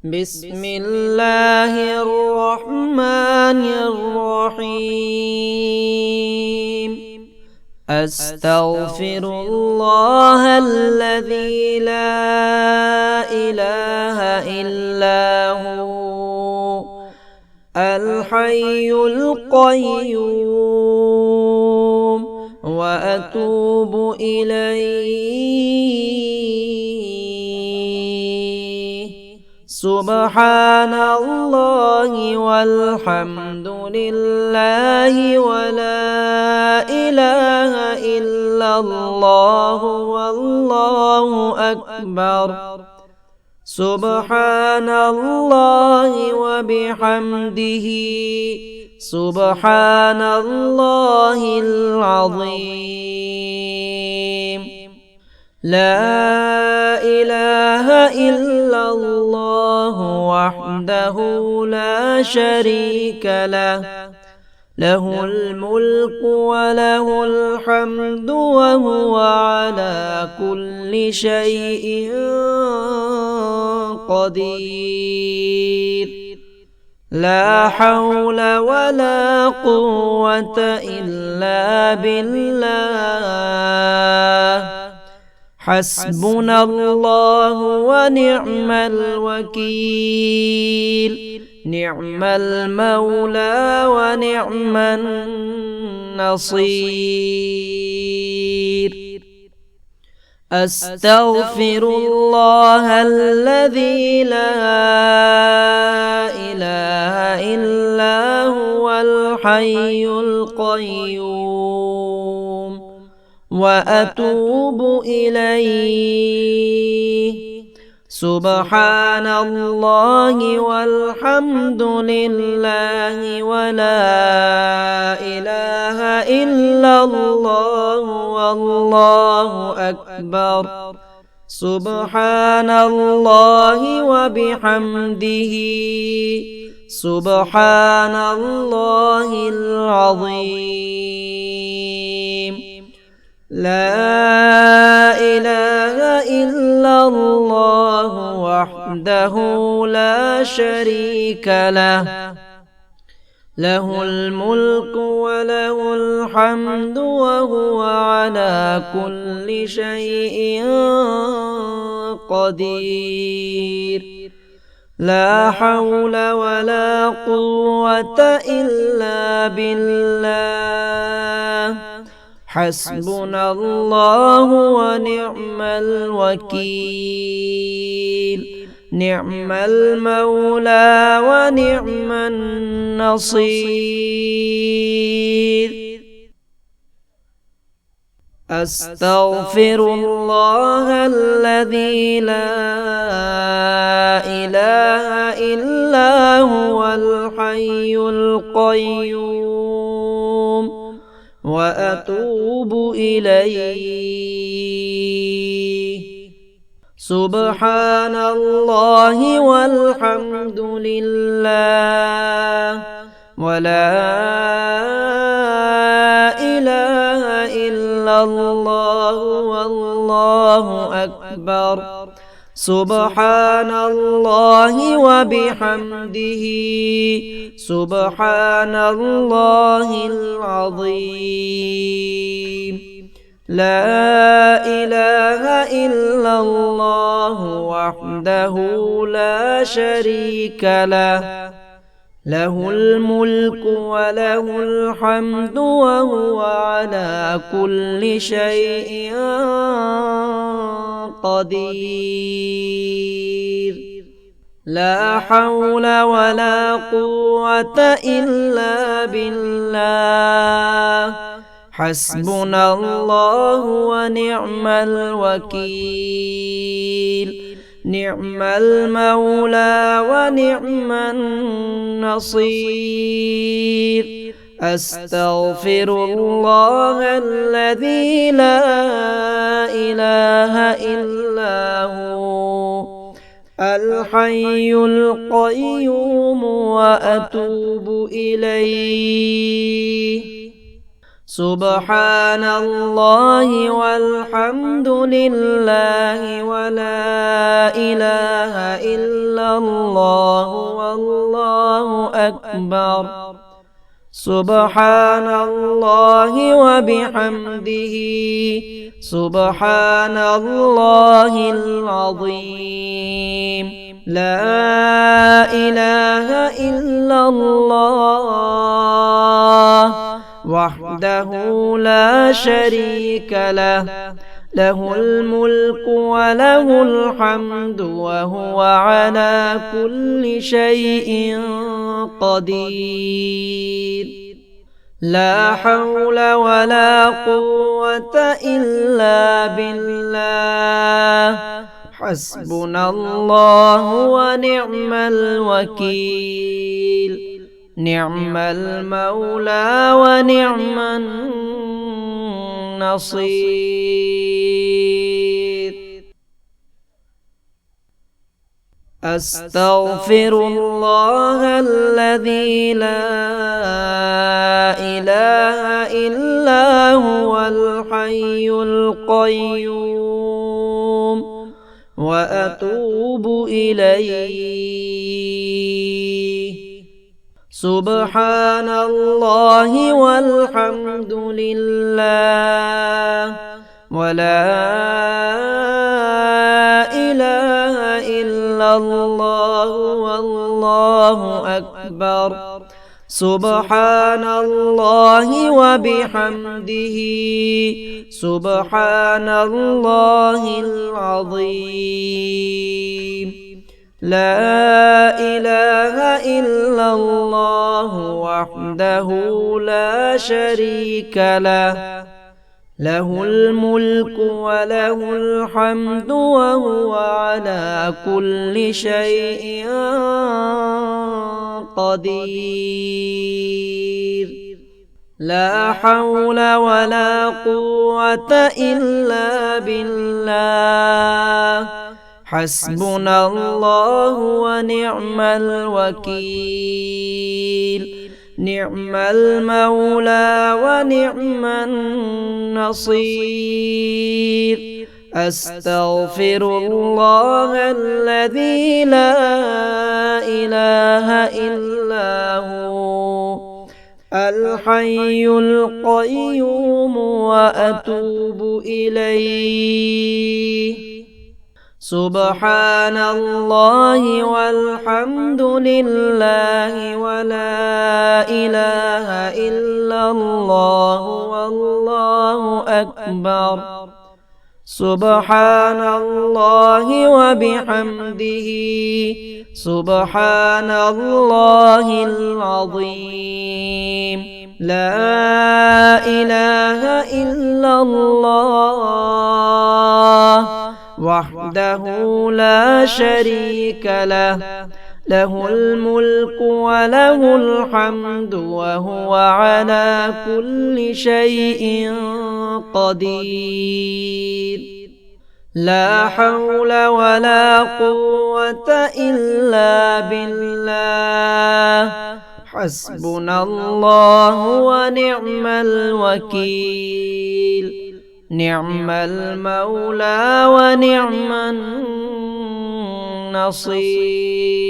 بسم الله الرحمن الرحيم. أستغفر الله الذي لا إله إلا هو الحي القيوم وأتوب إليه. سبحان الله والحمد لله ولا إله إلا الله والله أكبر. سبحان الله وبحمده سبحان الله العظيم. لا إله إلا الله وحده لا شريك له، له الملك وله الحمد وهو على كل شيء قدير. لا حول ولا قوة إلا بالله. حسبنا الله ونعم الوكيل، نعم المولى ونعم النصير. أستغفر الله الذي لا إله إلا هو الحي القيوم وأتوب إليه. سبحان الله والحمد لله ولا إله إلا الله والله أكبر. سبحان الله وبحمده سبحان الله العظيم. لا إله إلا الله وحده لا شريك له، له الملك وله الحمد وهو على كل شيء قدير. لا حول ولا قوة إلا بالله. حسبنا الله ونعم الوكيل، نعم المولى ونعم النصير. أستغفر الله الذي لا إله إلا هو الحي القيوم وأتوب إليه. سبحان الله والحمد لله ولا إله إلا الله والله أكبر. سبحان الله وبحمده سبحان الله العظيم. لا إله إلا الله وحده لا شريك له، له الملك وله الحمد وهو على كل شيء قدير. لا حول ولا قوة إلا بالله. حسبنا الله ونعم الوكيل، نعم المولى ونعم النصير. أستغفر الله الذي لا إله إلا هو الحي القيوم وأتوب إليه. سبحان الله والحمد لله ولا إله إلا الله والله أكبر سبحان الله وبحمده سبحان الله العظيم لا إله إلا الله وحده لا شريك له له الملك وله الحمد وهو على كل شيء قدير لا حول ولا قوة إلا بالله حسبنا الله ونعم الوكيل نعم المولى ونعم النصير أستغفر الله الذي لا إله إلا هو الحي القيوم وأتوب إليه سبحان الله والحمد لله ولا إله إلا الله والله أكبر سبحان الله وبحمده سبحان الله العظيم لا إله إلا الله وحده لا شريك له له الملك وله الحمد وهو على كل شيء قدير لا حول ولا قوة إلا بالله حسبنا الله ونعم الوكيل نعم المولى ونعم النصير أستغفر الله الذي لا إله إلا هو الحي القيوم وأتوب إليه سبحان الله والحمد لله ولا إله إلا الله والله أكبر سبحان الله وبحمده سبحان الله العظيم لا إله إلا الله وحده لا شريك له له الملك وله الحمد وهو على كل شيء قدير لا حول ولا قوة إلا بالله حسبنا الله ونعم الوكيل نعم المولى ونعم النصير